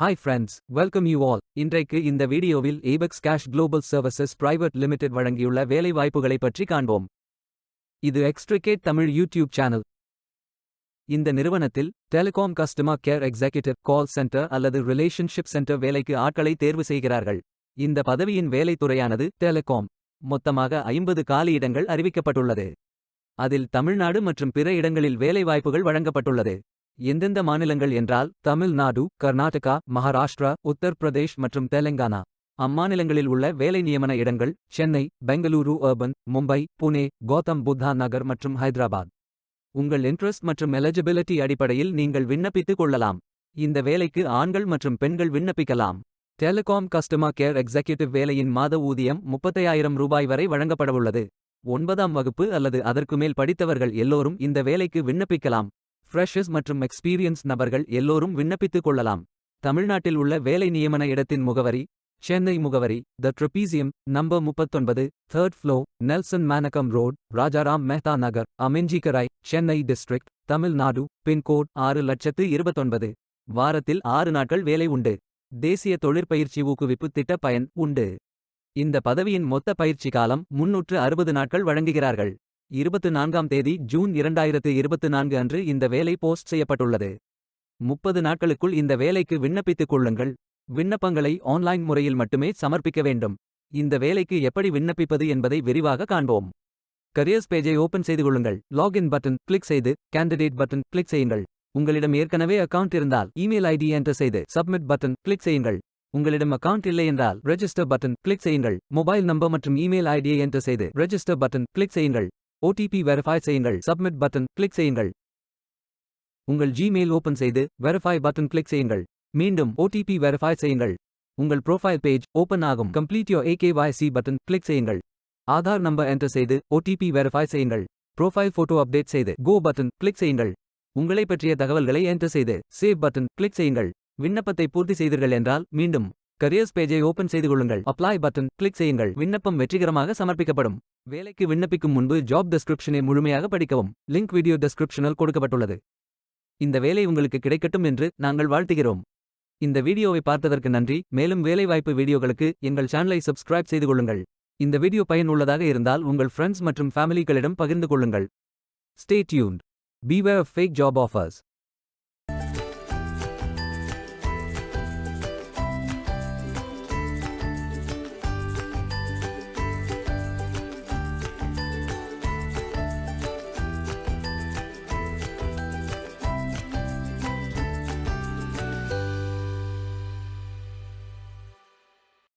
Hi friends, welcome you all. இன்றைக்கு இந்த வீடியோவில் Abex Cash Global Services Private Limited வழங்கியுள்ள வேலை வாய்ப்புகளை பற்றி காண்போம். இது எக்ஸ்ட்ரிகேட் தமிழ் யூடியூப் சேனல். இந்த நிறுவனத்தில் telecom customer care executive, call centre அல்லது ரிலேஷன்ஷிப் சென்டர் வேலைக்கு ஆட்களை தேர்வு செய்கிறார்கள். இந்த பதவியின் வேலை துறையானது டெலிகாம். மொத்தமாக 50 காலியிடங்கள் அறிவிக்கப்பட்டுள்ளது. அதில் தமிழ்நாடு மற்றும் பிற இடங்களில் வேலை வாய்ப்புகள் வழங்கப்பட்டுள்ளது. எந்தெந்த மாநிலங்கள் என்றால் தமிழ்நாடு, கர்நாடகா, மகாராஷ்டிரா, உத்தரப்பிரதேஷ் மற்றும் தெலங்கானா. அம்மாநிலங்களில் உள்ள வேலை நியமன இடங்கள் சென்னை, பெங்களூரு அர்பன், மும்பை, புனே, கௌதம் புத்தா நகர் மற்றும் ஹைதராபாத். உங்கள் இன்ட்ரெஸ்ட் மற்றும் எலிஜிபிலிட்டி அடிப்படையில் நீங்கள் விண்ணப்பித்துக் கொள்ளலாம். இந்த வேலைக்கு ஆண்கள் மற்றும் பெண்கள் விண்ணப்பிக்கலாம். டெலிகாம் கஸ்டமர் கேர் எக்ஸிகியூட்டிவ் வேலையின் மாத ஊதியம் 35,000 ரூபாய் வரை வழங்கப்படவுள்ளது. 9ஆம் வகுப்பு அல்லது அதற்கு மேல் படித்தவர்கள் எல்லோரும் இந்த வேலைக்கு விண்ணப்பிக்கலாம். ஃப்ரெஷர்ஸ் மற்றும் எக்ஸ்பீரியன்ஸ் நபர்கள் எல்லோரும் விண்ணப்பித்துக் கொள்ளலாம். தமிழ்நாட்டில் உள்ள வேலை நியமன இடத்தின் முகவரி சென்னை முகவரி the trapezium, number 39, 3rd floor, Nelson Manickam road, Rajaram Mehta Nagar, Aminjikarai, Chennai district, Tamil Nadu. Pin code 6,29,000. வாரத்தில் 6 நாட்கள் வேலை உண்டு. தேசிய தொழிற்பயிற்சி ஊக்குவிப்பு திட்ட பயன் உண்டு. இந்த பதவியின் மொத்த பயிற்சி காலம் 360 நாட்கள் வழங்குகிறார்கள். 24ஆம் தேதி ஜூன் 2024 அன்று இந்த வேலை போஸ்ட் செய்யப்பட்டுள்ளது. 30 நாட்களுக்குள் இந்த வேலைக்கு விண்ணப்பித்துக் கொள்ளுங்கள். விண்ணப்பங்களை ஆன்லைன் முறையில் மட்டுமே சமர்ப்பிக்க வேண்டும். இந்த வேலைக்கு எப்படி விண்ணப்பிப்பது என்பதை விரிவாக காண்போம். கரியர்ஸ் பேஜை ஓபன் செய்து கொள்ளுங்கள். லாகின் பட்டன் கிளிக் செய்து கேண்டிடேட் பட்டன் கிளிக் செய்யுங்கள். உங்களிடம் ஏற்கனவே அக்கவுண்ட் இருந்தால் இமெயில் ஐடி என்டர் செய்து சப்மிட் பட்டன் கிளிக் செய்யுங்கள். உங்களிடம் அக்கவுண்ட் இல்லை என்றால் ரெஜிஸ்டர் பட்டன் கிளிக் செய்யுங்கள். மொபைல் நம்பர் மற்றும் இமெயில் ஐடியை என்டர் செய்து ரெஜிஸ்டர் பட்டன் கிளிக் செய்யுங்கள். OTP வெரிஃபை செய்யுங்கள். சப்மிட் பட்டன் கிளிக் செய்யுங்கள். உங்கள் ஜிமெயில் ஓபன் செய்து வெரிஃபை பட்டன் கிளிக் செய்யுங்கள். மீண்டும் OTP வெரிஃபை செய்யுங்கள். உங்கள் ப்ரொஃபைல் பேஜ் ஓபன் ஆகும். Complete your AKYC button click செய்யுங்கள். ஆதார் நம்பர் என்டர் செய்து OTP வெரிஃபை செய்யுங்கள். ப்ரொஃபைல் போட்டோ அப்டேட் செய்து கோ பட்டன் கிளிக் செய்யுங்கள். உங்களை பற்றிய தகவல்களை என்டர் செய்து சேவ் பட்டன் கிளிக் செய்யுங்கள். விண்ணப்பத்தை பூர்த்தி செய்தீர்கள் என்றால் மீண்டும் கரியர்ஸ் பேஜை ஓபன் செய்து கொள்ளுங்கள். அப்ளை பட்டன் கிளிக் செய்யுங்கள். விண்ணப்பம் வெற்றிகரமாக சமர்ப்பிக்கப்படும். வேலைக்கு விண்ணப்பிக்கும் முன்பு ஜாப் டெஸ்கிரிப்ஷனை முழுமையாக படிக்கவும். லிங்க் வீடியோ டெஸ்கிரிப்ஷனில் கொடுக்கப்பட்டுள்ளது. இந்த வேலை உங்களுக்கு கிடைக்கட்டும் என்று நாங்கள் வாழ்த்துகிறோம். இந்த வீடியோவை பார்த்ததற்கு நன்றி. மேலும் வேலைவாய்ப்பு வீடியோகளுக்கு எங்கள் சேனலை சப்ஸ்கிரைப் செய்து கொள்ளுங்கள். இந்த வீடியோ பயனுள்ளதாக இருந்தால் உங்கள் ஃப்ரெண்ட்ஸ் மற்றும் ஃபேமிலிகளிடம் பகிர்ந்து கொள்ளுங்கள். Stay tuned. Beware of fake job offers.